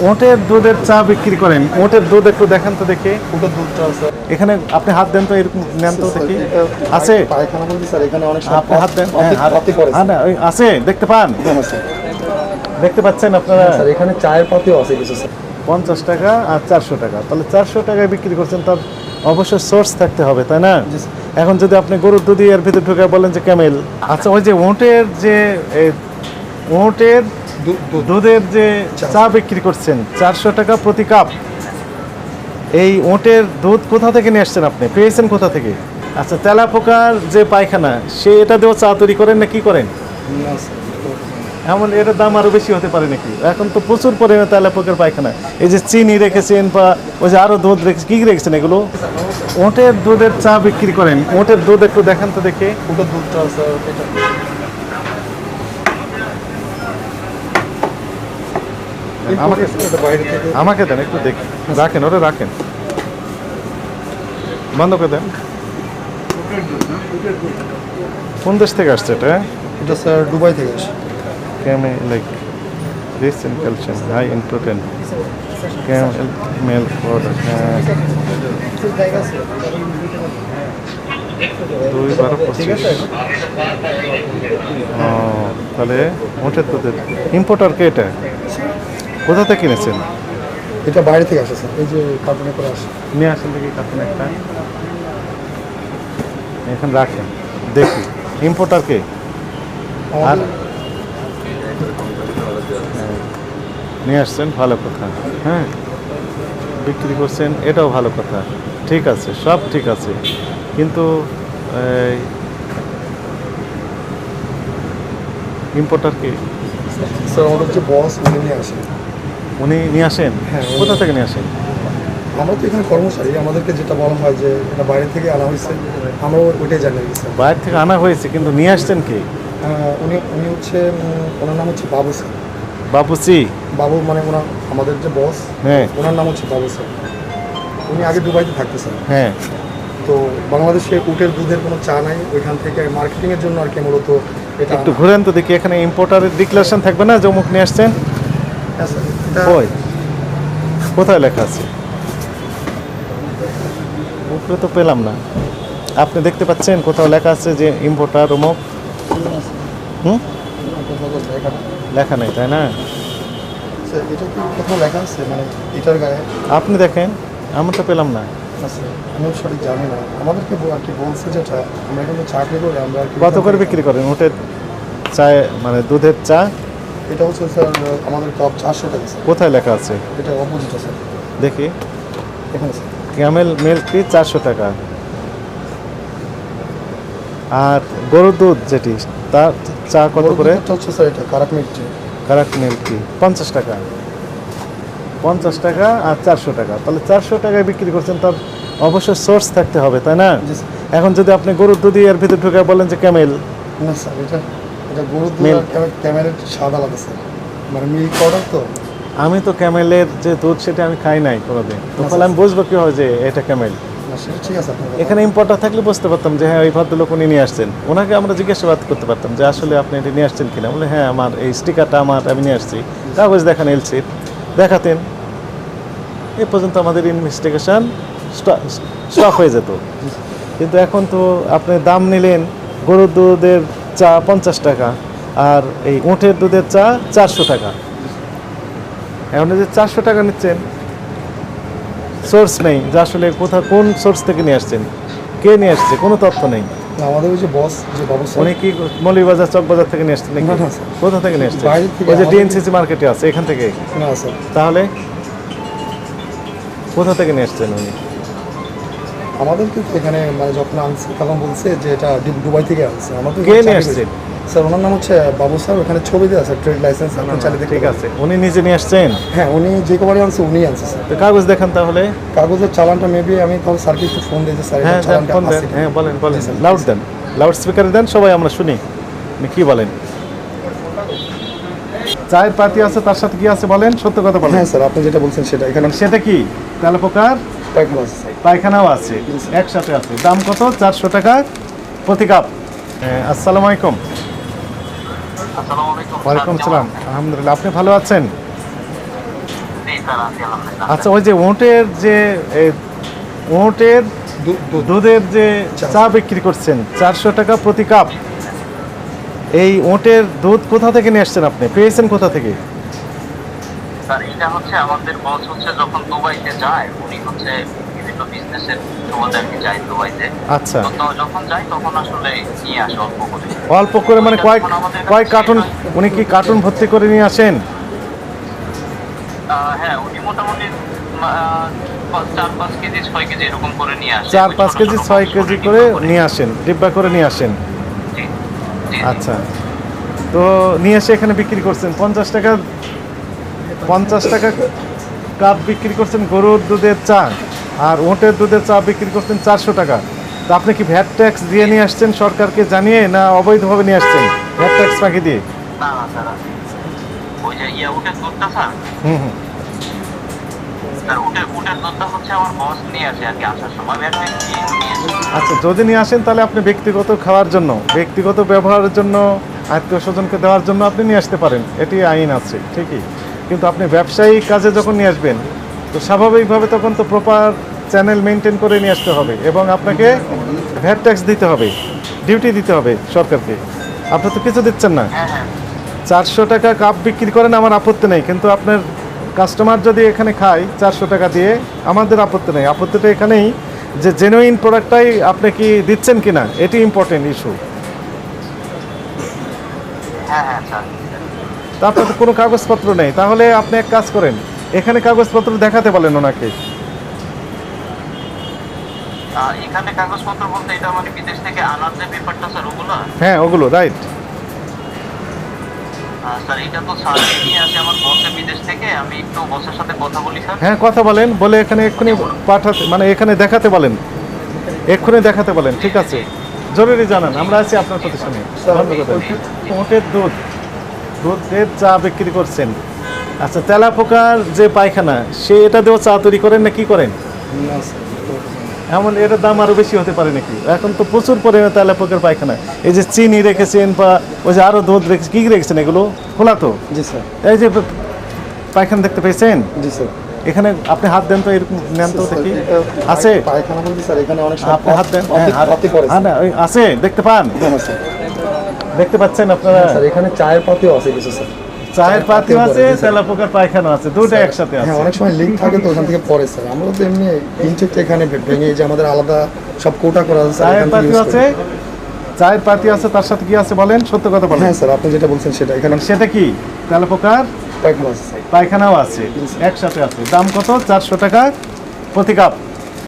ওটের দুধের চা বিক্রি করেন, ওটের দুধ একটু দেখান তো দেখি। ওটার দুধটা আছে এখানে আপনি হাত দেন তো, এরকম নেন তো দেখি। আছে পায়খানা বলতে স্যার এখানে অনেক আপনি হাত দেন। হ্যাঁ পাতি পড়ে না ওই আছে, দেখতে পান, দেখতে পাচ্ছেন আপনারা? স্যার এখানে চায়ের পাতিও আছে কিছু স্যার। 50 টাকা আর 400 টাকা, তাহলে 400 টাকায় বিক্রি করছেন, তার অবশ্যই সোর্স থাকতে হবে, তাই না? এখন যদি আপনি গরুর দুধই এর ভিতরে ঢুকে বলেন যে ক্যামেল, আচ্ছা ওই যে ওটের যে ওটের দুধের যে চা বিক্রি করছেন 400 টাকা প্রতি কাপ, এই ওটের দুধ কোথা থেকে নিয়ে আসছেন, আপনি পেয়েছেন কোথা থেকে? আচ্ছা, তেলাপোকার যে পায়খানা, সে এটা দিয়েও চা তৈরি করেন না কি করেন? এমন এটার দাম আরো বেশি হতে পারে নাকি? এখন তো প্রচুর পরিমাণে তেলাপোকার পায়খানা। এই যে চিনি রেখেছেন বা ওই যে আরো দুধ রেখেছেন, কি রেখেছেন এগুলো? ওটের দুধের চা বিক্রি করেন, ওটের দুধ একটু দেখান তো দেখি। ওটার দুধটা আছে এটা। আমাকে দেন একটু দেখি, রাখেন ওটা রাখেন, বন্ধ করে দেন। কোন দেশ থেকে আসছে এটা? এটা স্যার দুবাই থেকে আসে। Camel like rich in calcium, high in protein. Camel milk powder. 2/12-25 তাহলে ওটার দুধের ইম্পোর্টার কে এটা? কোথা থেকে কিনেছেন? এটা বাইরে থেকে আসে স্যার, এই যে কার্টুনে করে আসে। নিয়ে আসেন দেখি কার্টুনে একটা, এখানে রাখেন দেখি ইম্পোর্টার কে। আর নিয়ে আসছেন, ভালো কথা। হ্যাঁ, বিক্রি করছেন, এটাও ভালো কথা, ঠিক আছে, সব ঠিক আছে, কিন্তু ইম্পোর্টার কে? স্যার আমাদের যে বস উনি নিয়ে আসেন। উনি নিয়ে আসেন? হ্যাঁ। কোথা থেকে নিয়ে আসেন? আমরা তো এখানে কর্মচারী, আমাদেরকে যেটা বলা হয় যে এটা বাইরে থেকে আনা হয়েছে, আমরা ওইটাই জানি স্যার। বাইরে থেকে আনা হয়েছে, কিন্তু নিয়ে আসছেন কি? উনি উনি হচ্ছে ওনার নাম হচ্ছে বাবু স্যার। বাপুচি? বাবু মানে ওনার আমাদের যে বস, হ্যাঁ ওনার নাম হচ্ছে বাবু স্যার। উনি আগে দুবাইতে থাকতেছেন। হ্যাঁ। তো বাংলাদেশে উটের দুধের কোনো চা নাই, ওইখান থেকে মার্কেটিংয়ের জন্য আর কি মূলত এটা। একটু ঘুরেন তো দেখি, এখানে ইম্পোর্টারের ডিক্লারেশন থাকবে না যে অমুক নিয়ে আসছেন? হ্যাঁ স্যার, এটা ওই কোথায় লেখা আছে? উপরে তো পেলাম না। আপনি দেখতে পাচ্ছেন কোথাও লেখা আছে যে ইম্পোর্টার অমুক? হুম, লেখা নেই, তাই না? স্যার এটা কি কোথাও লেখা আছে মানে এটার গায়ে? আপনি দেখেন, আমি তো পেলাম না। আচ্ছা, আমিও সঠিক জানি না, আমাদেরকে আর কি বলছে যেটা আমরা কিন্তু চাকরি করি আমরা আর কি। কত করে বিক্রি করেন ওটের চায়, মানে দুধের চা? এটা হচ্ছে স্যার আমাদের কাপ 400 টাকা স্যার। কোথায় লেখা আছে? এটা অপোজিট স্যার, দেখি। এখানে স্যার। ক্যামেল মিল্ক টি 400 টাকা, আর গরুর দুধ যেটি তার চা কত করে? এটা হচ্ছে স্যার এটা কারাক মিল্ক টি। কারাক মিল্ক টি 50 টাকা। 50 টাকা আর 400 টাকা, তাহলে 400 টাকায় বিক্রি করছেন, তার অবশ্যই সোর্স থাকতে হবে, তাই না? জি স্যার। এখন যদি আপনি গরুর দুধই এর ভিতরে ঢুকে বলেন যে ক্যামেল, না স্যার, এটা এটা গরুর দুধ Milk। আর ক্যামেলের স্বাদ আলাদা স্যার, মানে মিল্ক পাউডার তো। আমি তো ক্যামেলের যে দুধ সেটা আমি খাই নাই কোনোদিন, তো তাহলে আমি বুঝবো কি হয় যে এটা ক্যামেল? না সেটা ঠিক আছে আপনার। এখানে ইম্পোর্টার থাকলে বুঝতে পারতাম যে হ্যাঁ ওই ভদ্রলোক উনি নিয়ে আসছেন, ওনাকে আমরা জিজ্ঞাসাবাদ করতে পারতাম যে আসলে আপনি এটা নিয়ে আসছেন কিনা, বলে হ্যাঁ আমার এই স্টিকারটা আমার, আমি নিয়ে আসছি, কাগজ দেখান, এলসির দেখাতেন, এ পর্যন্ত আমাদের ইনভেস্টিগেশন স্টপ হয়ে যেত। কিন্তু এখন তো আপনি দাম নিলেন, গরুর দুধের চা 50 টাকা আর এই উটের দুধের চা 400 টাকা। এখন যে 400 টাকা নিচ্ছেন, সোর্স নেই যে আসলে কোথাও কোন সোর্স থেকে নিয়ে আসছেন, কে নিয়ে আসছে, কোনো তথ্য নেই। না, আমাদের ওই যে বস যে বাবু স্যার, উনি কি মৌলভীবাজার চকবাজার থেকে নিয়ে আসছেন নাকি? না, না, স্যার। কোথা থেকে নিয়ে আসছেন? বাইরে থেকে। ওই যে আমাদের- ডিএনসিসি মার্কেটে আছে, এখান থেকে? না স্যার, তাহলে কোথা থেকে নিয়ে আসছেন উনি? আমাদেরকে তো এখানে মানে যখন আনছে তখন বলছে যে এটা দুবাই থেকে আসছে। আমাদের কে নিয়ে আসছেন? স্যার ওনার নাম হচ্ছে বাবু স্যার, ওখানে ছবি দেওয়া আছে, ট্রেড লাইসেন্স, আপনি চাইলে দেখতে ঠিক পারেন। আছে, উনি নিজে নিয়ে আসছেন? হ্যাঁ, উনি যে কবারই আনছে উনিই আনছে স্যার। তো কাগজ দেখান তাহলে। কাগজের চালানটা মেবি আমি তাহলে স্যারকে একটু ফোন দিয়েছি, স্যার হ্যাঁ এটা চালানটা ফোন দেন, আছে। হ্যাঁ বলেন বলেন, জি, স্যার। লাউড দেন, লাউড স্পিকারে দেন, সবাই আমরা শুনি আপনি কি বলেন। চায়ের পাতি আছে, তার সাথে কি আছে বলেন, সত্য কথা বলেন। হ্যাঁ স্যার, আপনি যেটা বলছেন সেটা এখানে সেটা কি? তেলাপোকার পায়খানা আছে স্যার। পায়খানাও আছে, একসাথে আছে। দাম কত? 400 টাকা প্রতি কাপ। আসসালামু আলাইকুম। ওয়ালাইকুম আসসালাম, আলহামদুলিল্লাহ, আপনি ভালো আছেন? জি জি স্যার, আছি আলহামদুলিল্লাহ। আচ্ছা, ওই যে ওটের যে ওটের দুধের যে চা বিক্রি করছেন 400 টাকা প্রতি কাপ, এই ওটের দুধ কোথা থেকে নিয়ে আসছেন, আপনি পেয়েছেন কোথা থেকে? স্যার এটা হচ্ছে আমাদের বস হচ্ছে যখন দুবাইতে যায়, উনি হচ্ছে বিভিন্ন বিজনেসের সুবাদে আর কি যায় দুবাইতে। আচ্ছা, তো যখন যায় তখন আসলে নিয়ে আসে অল্প করে। অল্প করে মানে কয়েক এখন আমাদের কাছে কয়েক কার্টুন? উনি কি কার্টুন ভর্তি করে নিয়ে আসেন? হ্যাঁ, উনি মোটামুটি 4-5 কেজি 6 কেজি এরকম করে নিয়ে আসে। 4-5 কেজি 6 কেজি করে নিয়ে আসেন, ডিব্বা করে নিয়ে আসেন। জি, জি, আচ্ছা, তো নিয়ে এসে এখানে বিক্রি করছেন 50 টাকা, 50 টাকা কাপ বিক্রি করছেন গরুর দুধের চা, আর ওটের দুধের চা বিক্রি করছেন 400 টাকা। তো আপনি কি ভ্যাট ট্যাক্স দিয়ে নিয়ে আসছেন সরকারকে জানিয়ে, না অবৈধভাবে নিয়ে আসছেন ভ্যাট ট্যাক্স ফাঁকি দিয়ে? না না স্যার, ওই যে উটের দুধটা স্যার, হুম হুম। স্যার উটের দুধটা হচ্ছে আমার বস নিয়ে আসে আর কি আসার সময়। আমি একটা নিয়ে আসি। আচ্ছা, যদি নিয়ে আসেন তাহলে আপনি ব্যক্তিগত খাওয়ার জন্য, ব্যক্তিগত ব্যবহারের জন্য, আত্মীয় স্বজনকে দেওয়ার জন্য আপনি নিয়ে আসতে পারেন, এটি আইন আছে ঠিকই। কিন্তু আপনি ব্যবসায়িক কাজে যখন নিয়ে আসবেন, তো স্বাভাবিকভাবে তখন তো প্রপার চ্যানেল মেনটেন করে নিয়ে আসতে হবে, এবং আপনাকে ভ্যাট ট্যাক্স দিতে হবে, ডিউটি দিতে হবে সরকারকে। আপনি তো কিছু দিচ্ছেন না। হ্যাঁ হ্যাঁ 400 টাকা কাপ বিক্রি করেন, আমার আপত্তি নেই, কিন্তু আপনার কাস্টমার যদি এখানে খায় 400 টাকা দিয়ে, আমাদের আপত্তি নেই। আপত্তিটা এখানেই যে জেনুইন প্রোডাক্টটাই আপনি কি দিচ্ছেন কিনা, এটি ইম্পর্টেন্ট ইস্যু। হ্যাঁ হ্যাঁ স্যার। তা আপনার তো কোনো কাগজপত্র নেই, তাহলে আপনি এক কাজ করেন, এখানে কাগজপত্র দেখাতে বলেন ওনাকে। এখানে কাগজপত্র বলতে এটা মানে বিদেশ থেকে আনার যে পেপারটা স্যার, ওগুলো? হ্যাঁ, ওগুলো রাইট। স্যার এটা তো স্যার নিয়ে আসে আমার বসে বিদেশ থেকে। আমি একটু বসের সাথে কথা বলি স্যার। হ্যাঁ, কথা বলেন, বলে এখানে এক্ষুনি পাঠাতে, মানে এখানে দেখাতে বলেন, এক্ষুনি দেখাতে বলেন। ঠিক আছে, জরুরি জানান, আমরা আছি আপনার প্রতিষ্ঠানে। ওটের দুধের চা বিক্রি করছেন। আচ্ছা, তেলাপোকার যে পায়খানা, সে এটা দিয়েও চা তৈরি করেন না কি করেন? না স্যার, এমন এটার দাম আরও বেশি হতে পারে নাকি? এখন তো প্রচুর পরিমাণে তেলাপোকার পায়খানা, এই যে চিনি রেখেছেন বা ওই যে আরও দুধ রেখেছেন, কী রেখেছেন এগুলো খোলা তো? জি স্যার, এই যে পায়খানা দেখতে পেয়েছেন জি স্যার। এখানে, আপনি হাত দেন তো, এরকম নেন তো দেখি। এটা আছে? পায়খানা বলতে স্যার এখানে অনেক আপনি হাত দেন। হ্যাঁ, পাতি পড়ে হ্যাঁ, না, ওই আছে, দেখতে পান? হ্যাঁ স্যার। দেখতে পাচ্ছেন আপনারা? স্যার এখানে চায়ের পাতিও আছে কিছু স্যার। চায়ের পাতিও আছে, জি, স্যার। তেলাপোকার পায়খানা আছে, দুটো একসাথে হ্যাঁ, আছে। অনেক সময় লিঙ্ক থাকে তো ওখান থেকে পড়ে স্যার। আমরা তো এমনি ইনটেকটা এখানে ভেঙে যে আমাদের আলাদা সব কোটা করা আছে স্যার, চায়ের এখান থেকে পাতিও use আছে, করি। চায়ের পাতি আছে, তার সাথে কি আছে বলেন, সত্য কথা বলেন। হ্যাঁ স্যার, আপনি যেটা বলছেন সেটা এখানে সেটা কি? তেলাপোকার পায়খানা আছে স্যার। পায়খানাও আছে, একসাথে আছে। দাম কত? 400 টাকা প্রতি কাপ।